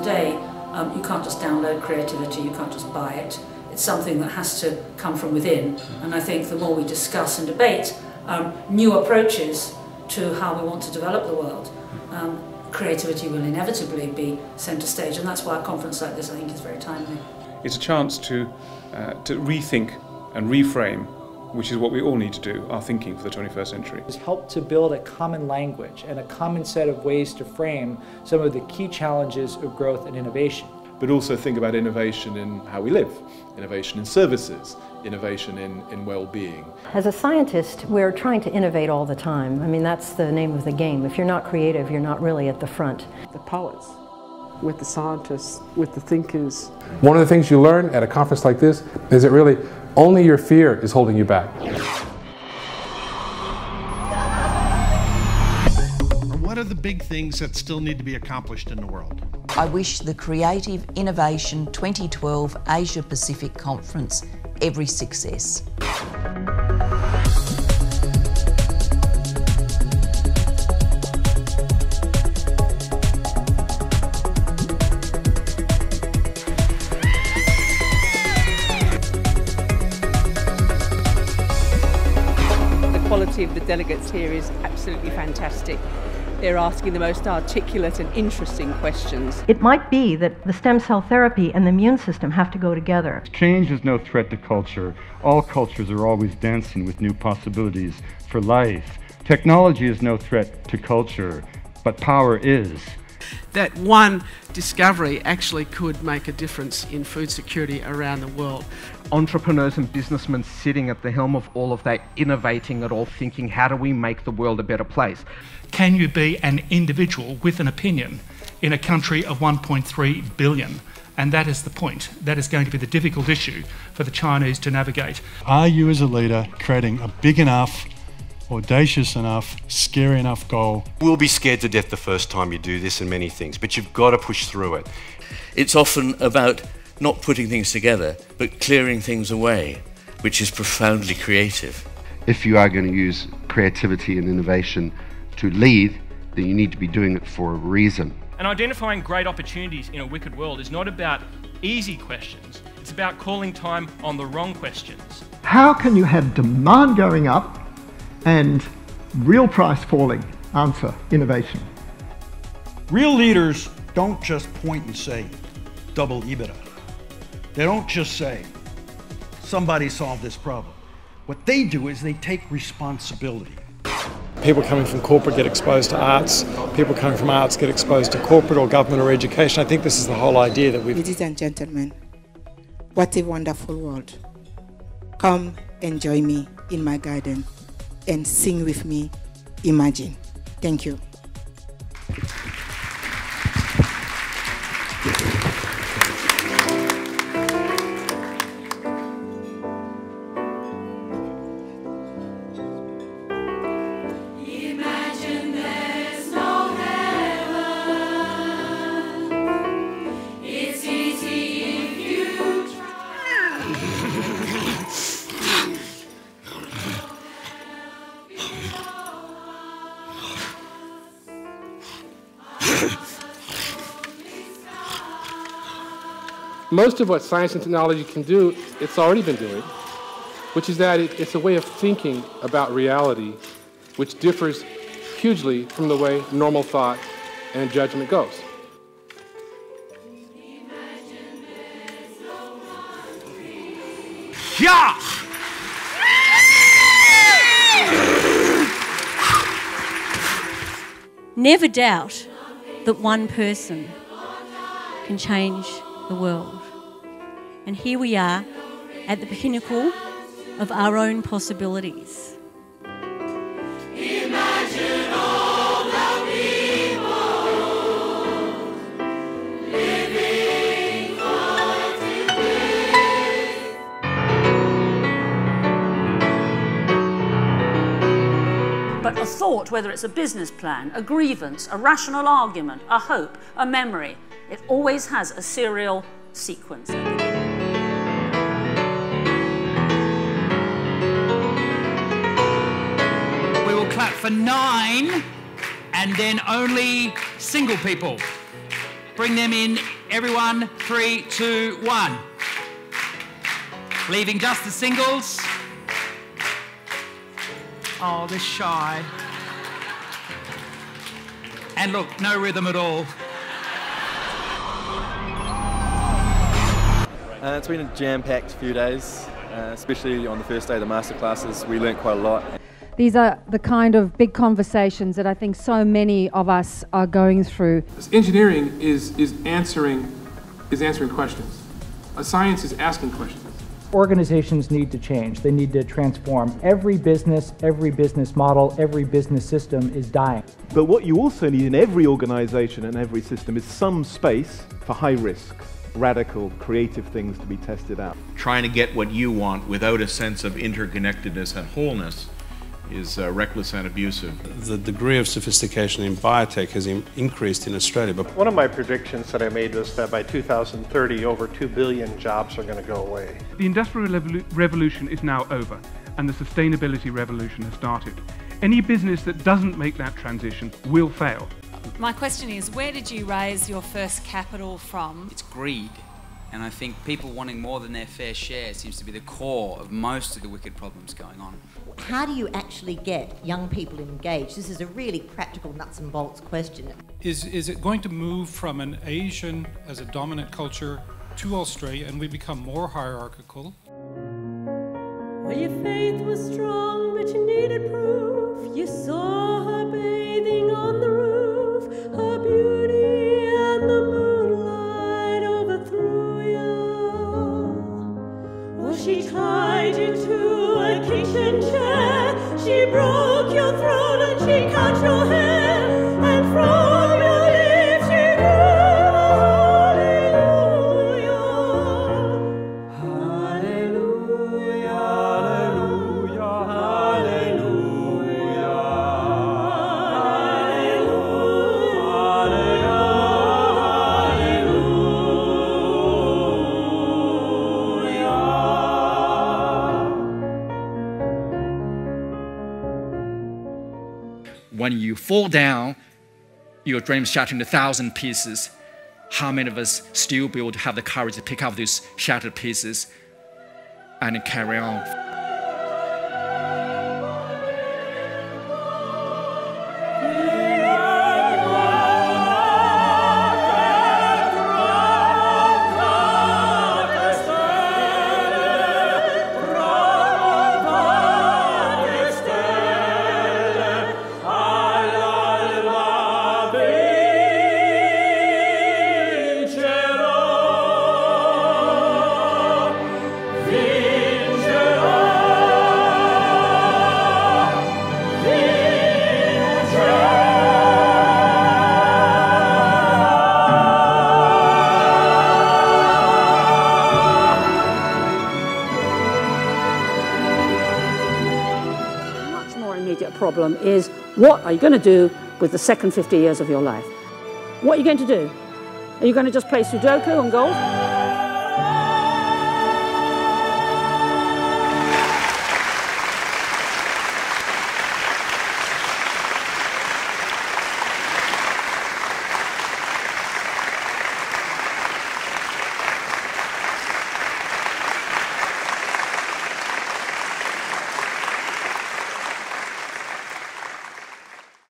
today, you can't just download creativity, you can't just buy it. It's something that has to come from within, and I think the more we discuss and debate new approaches to how we want to develop the world, creativity will inevitably be centre stage, and that's why a conference like this I think is very timely. It's a chance to rethink and reframe, which is what we all need to do, our thinking for the 21st century. It's helped to build a common language and a common set of ways to frame some of the key challenges of growth and innovation. But also think about innovation in how we live, innovation in services, innovation in well-being. As a scientist, we're trying to innovate all the time. I mean, that's the name of the game. If you're not creative, you're not really at the front. The poets, with the scientists, with the thinkers. One of the things you learn at a conference like this is that really only your fear is holding you back. What are the big things that still need to be accomplished in the world? I wish the Creative Innovation 2012 Asia Pacific Conference every success. The quality of the delegates here is absolutely fantastic. They're asking the most articulate and interesting questions. It might be that the stem cell therapy and the immune system have to go together. Change is no threat to culture. All cultures are always dancing with new possibilities for life. Technology is no threat to culture, but power is. That one discovery actually could make a difference in food security around the world. Entrepreneurs and businessmen sitting at the helm of all of that, innovating it all, thinking, how do we make the world a better place? Can you be an individual with an opinion in a country of 1.3 billion? And that is the point. That is going to be the difficult issue for the Chinese to navigate. Are you as a leader creating a big enough, audacious enough, scary enough goal? We'll be scared to death the first time you do this and many things, but you've got to push through it. It's often about not putting things together, but clearing things away, which is profoundly creative. If you are going to use creativity and innovation to lead, then you need to be doing it for a reason. And identifying great opportunities in a wicked world is not about easy questions, it's about calling time on the wrong questions. How can you have demand going up and real price falling? Answer: innovation. Real leaders don't just point and say, double EBITDA. They don't just say, somebody solved this problem. What they do is they take responsibility. People coming from corporate get exposed to arts. People coming from arts get exposed to corporate or government or education. I think this is the whole idea that we've... Ladies and gentlemen, what a wonderful world. Come and join me in my garden and sing with me, Imagine. Thank you. Most of what science and technology can do, it's already been doing, which is that it's a way of thinking about reality which differs hugely from the way normal thought and judgment goes. Yeah! Never doubt that one person can change the world. And here we are at the pinnacle of our own possibilities. Imagine all the people living for today. But a thought, whether it's a business plan, a grievance, a rational argument, a hope, a memory, it always has a serial sequence at the beginning. We will clap for 9 and then only single people. Bring them in, everyone. 3, 2, 1. Leaving just the singles. Oh, they're shy. And look, no rhythm at all. It's been a jam-packed few days, especially on the first day of the masterclasses. We learnt quite a lot. These are the kind of big conversations that I think so many of us are going through. Engineering is answering questions. Science is asking questions. Organizations need to change. They need to transform. Every business model, every business system is dying. But what you also need in every organization and every system is some space for high risk, radical, creative things to be tested out. Trying to get what you want without a sense of interconnectedness and wholeness is reckless and abusive. The degree of sophistication in biotech has increased in Australia. But one of my predictions that I made was that by 2030, over 2 billion jobs are going to go away. The Industrial Revolution is now over, and the sustainability revolution has started. Any business that doesn't make that transition will fail. My question is, where did you raise your first capital from? It's greed. And I think people wanting more than their fair share seems to be the core of most of the wicked problems going on. How do you actually get young people engaged? This is a really practical nuts and bolts question. Is it going to move from an Asian as a dominant culture to Australia and we become more hierarchical? Well, your faith was strong, but you needed proof. You saw her bathing on the roof, her beauty and the moonlight overthrew you. Well, she tied you to a kitchen chair, she broke your throat and she cut your hair, and from your lips she drew hallelujah. Hallelujah, hallelujah, hallelujah, When you fall down, your dreams shattered into 1,000 pieces. How many of us still be able to have the courage to pick up these shattered pieces and carry on? Problem is, what are you going to do with the second 50 years of your life? What are you going to do? Are you going to just play Sudoku and golf?